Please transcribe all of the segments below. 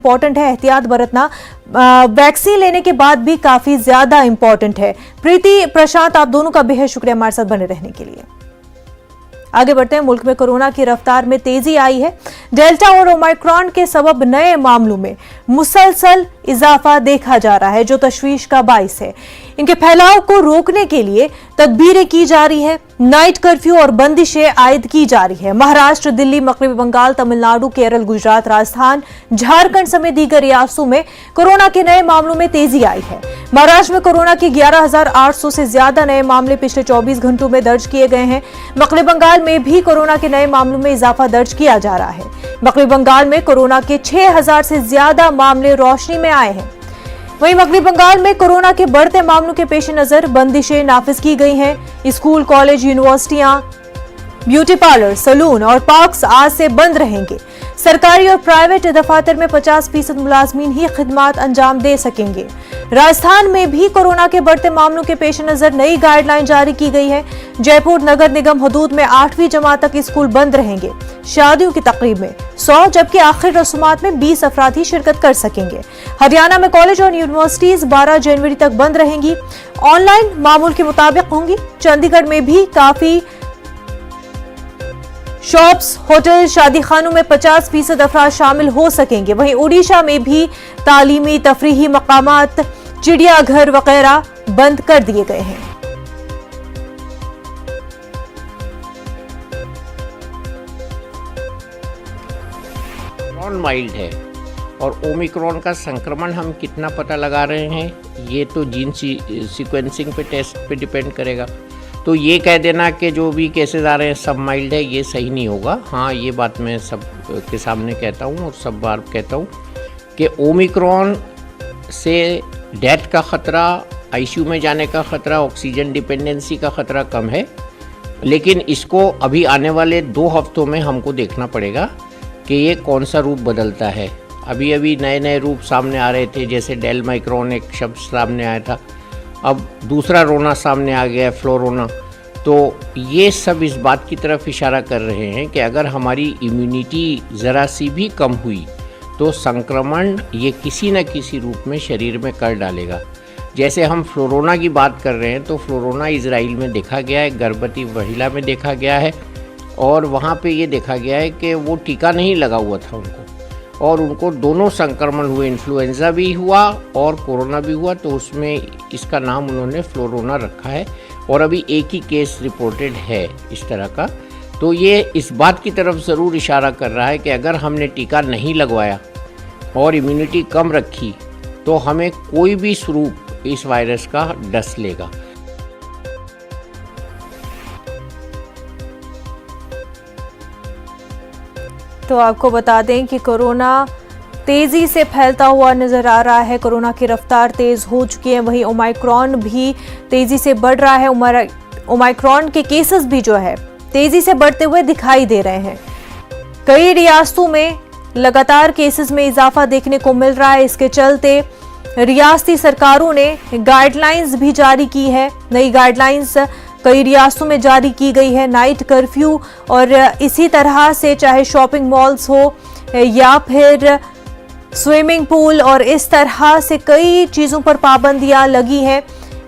Important है, एहतियात बरतना वैक्सीन लेने के बाद भी काफी ज्यादा इंपॉर्टेंट है। प्रीति, प्रशांत, आप दोनों का बेहद शुक्रिया हमारे साथ बने रहने के लिए। आगे बढ़ते हैं। मुल्क में कोरोना की रफ्तार में तेजी आई है। डेल्टा और ओमाइक्रॉन के सबब नए मामलों में मुसलसल इजाफा देखा जा रहा है, जो तशवीश का बाइस है। इनके फैलाव को रोकने के लिए तदबीरें की जा रही है। नाइट कर्फ्यू और बंदिशें आयद की जा रही है। महाराष्ट्र, दिल्ली, मगरबी बंगाल, तमिलनाडु, केरल, गुजरात, राजस्थान, झारखंड समेत दीगर रियासतों में कोरोना के नए मामलों में तेजी आई है। महाराष्ट्र में कोरोना के 11,800 से ज्यादा नए मामले पिछले 24 घंटों में दर्ज किए गए हैं। मगरबी बंगाल में भी कोरोना के नए मामलों में इजाफा दर्ज किया जा रहा है। मगरबी बंगाल में कोरोना के 6,000 से ज्यादा मामले रोशनी में आए हैं। वहीं मगरबी बंगाल में कोरोना के बढ़ते मामलों के पेश नजर बंदिशें नाफिज की गई हैं। स्कूल, कॉलेज, यूनिवर्सिटियां, ब्यूटी पार्लर, सैलून और पार्क्स आज से बंद रहेंगे। सरकारी और प्राइवेट दफातर में 50% मुलाजमीन ही खिदमात अंजाम दे सकेंगे। राजस्थान में भी कोरोना के बढ़ते मामलों के पेश नजर नई गाइडलाइन जारी की गई है। जयपुर नगर निगम हदूद में 8वीं जमात तक स्कूल बंद रहेंगे। शादियों की तकरीब में 100 जबकि आखिरी रसूमात में 20 अफराद ही शिरकत कर सकेंगे। हरियाणा में कॉलेज और यूनिवर्सिटीज 12 जनवरी तक बंद रहेंगी। ऑनलाइन मामूल के मुताबिक होंगी। चंडीगढ़ में भी काफी शॉप्स, होटल, शादी खानों में 50% अफराद शामिल हो सकेंगे। वहीं उड़ीसा में भी तालीमी, तफरीही मकामात, चिड़ियाघर वगैरह बंद कर दिए गए हैं। माइल्ड है और ओमिक्रॉन का संक्रमण हम कितना पता लगा रहे हैं, ये तो जीन सीक्वेंसिंग पे टेस्ट पे डिपेंड करेगा। तो ये कह देना कि जो भी केसेस आ रहे हैं सब माइल्ड है, ये सही नहीं होगा। हाँ, ये बात मैं सब के सामने कहता हूँ और सब बार कहता हूँ कि ओमिक्रॉन से डेथ का ख़तरा, आईसीयू में जाने का ख़तरा, ऑक्सीजन डिपेंडेंसी का ख़तरा कम है। लेकिन इसको अभी आने वाले 2 हफ्तों में हमको देखना पड़ेगा कि ये कौन सा रूप बदलता है। अभी अभी नए नए रूप सामने आ रहे थे, जैसे डेल माइक्रॉन एक शब्द सामने आया था, अब दूसरा रोना सामने आ गया है, फ्लोरोना। तो ये सब इस बात की तरफ इशारा कर रहे हैं कि अगर हमारी इम्यूनिटी ज़रा सी भी कम हुई तो संक्रमण ये किसी न किसी रूप में शरीर में कर डालेगा। जैसे हम फ्लोरोना की बात कर रहे हैं तो फ्लोरोना इजराइल में देखा गया है, गर्भवती महिला में देखा गया है और वहाँ पे ये देखा गया है कि वो टीका नहीं लगा हुआ था उनको, और उनको दोनों संक्रमण हुए, इन्फ्लुएंजा भी हुआ और कोरोना भी हुआ। तो उसमें इसका नाम उन्होंने फ्लोरोना रखा है और अभी एक ही केस रिपोर्टेड है इस तरह का। तो ये इस बात की तरफ ज़रूर इशारा कर रहा है कि अगर हमने टीका नहीं लगवाया और इम्यूनिटी कम रखी तो हमें कोई भी स्वरूप इस वायरस का डस लेगा। तो आपको बता दें कि कोरोना तेजी से फैलता हुआ नजर आ रहा है। कोरोना की रफ्तार तेज हो चुकी है। वहीं ओमाइक्रॉन भी तेजी से बढ़ रहा है। ओमाइक्रॉन के केसेस भी जो है तेजी से बढ़ते हुए दिखाई दे रहे हैं। कई रियासतों में लगातार केसेस में इजाफा देखने को मिल रहा है। इसके चलते रियासती सरकारों ने गाइडलाइंस भी जारी की है। नई गाइडलाइंस कई रियासतों में जारी की गई है। नाइट कर्फ्यू और इसी तरह से चाहे शॉपिंग मॉल्स हो या फिर स्विमिंग पूल और इस तरह से कई चीज़ों पर पाबंदियां लगी हैं।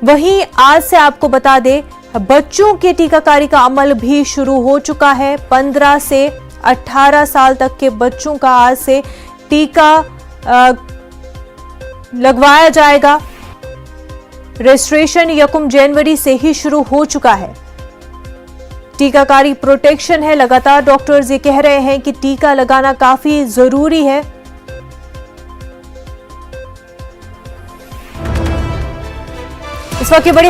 वहीं आज से आपको बता दें, बच्चों के टीकाकारी का अमल भी शुरू हो चुका है। 15 से 18 साल तक के बच्चों का आज से टीका लगवाया जाएगा। रजिस्ट्रेशन 1 जनवरी से ही शुरू हो चुका है। टीकाकारी प्रोटेक्शन है। लगातार डॉक्टर्स ये कह रहे हैं कि टीका लगाना काफी जरूरी है। इस वक्त की बड़ी